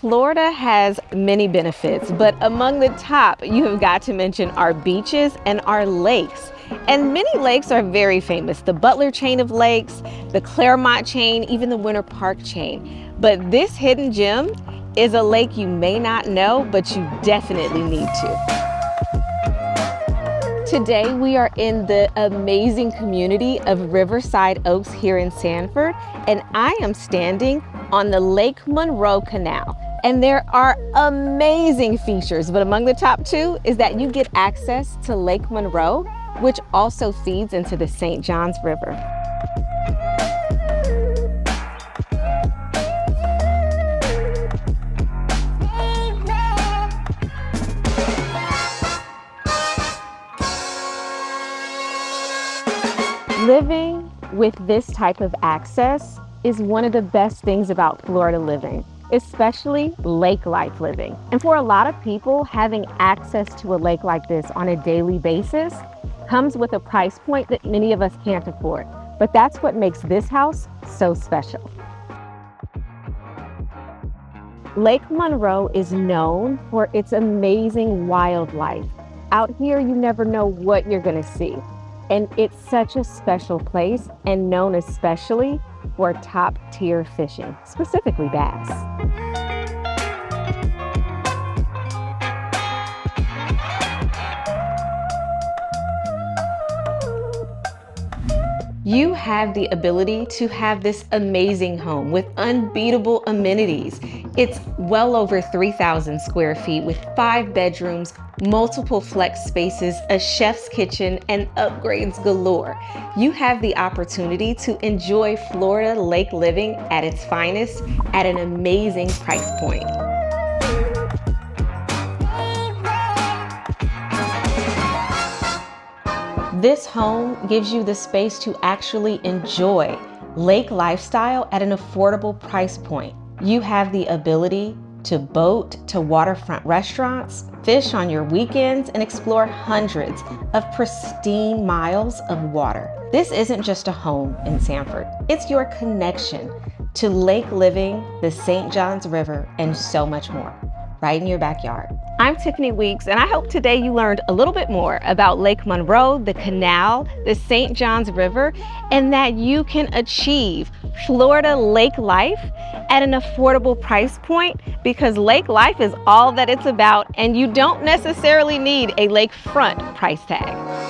Florida has many benefits, but among the top, you have got to mention our beaches and our lakes. And many lakes are very famous. The Butler chain of lakes, the Claremont chain, even the Winter Park chain. But this hidden gem is a lake you may not know, but you definitely need to. Today, we are in the amazing community of Riverside Oaks here in Sanford, and I am standing on the Lake Monroe Canal. And there are amazing features, but among the top two is that you get access to Lake Monroe, which also feeds into the St. Johns River. Living with this type of access is one of the best things about Florida living, especially lake life living. And for a lot of people, having access to a lake like this on a daily basis comes with a price point that many of us can't afford. But that's what makes this house so special. Lake Monroe is known for its amazing wildlife. Out here, you never know what you're gonna see. And it's such a special place and known especially for top tier fishing, specifically bass. You have the ability to have this amazing home with unbeatable amenities. It's well over 3,000 square feet with 5 bedrooms, multiple flex spaces, a chef's kitchen, and upgrades galore. You have the opportunity to enjoy Florida lake living at its finest at an amazing price point. This home gives you the space to actually enjoy lake lifestyle at an affordable price point. You have the ability to boat to waterfront restaurants, fish on your weekends, and explore hundreds of pristine miles of water. This isn't just a home in Sanford. It's your connection to lake living, the St. Johns River, and so much more, right in your backyard. I'm Tiffany Weeks, and I hope today you learned a little bit more about Lake Monroe, the canal, the St. Johns River, and that you can achieve Florida lake life at an affordable price point, because lake life is all that it's about, and you don't necessarily need a lakefront price tag.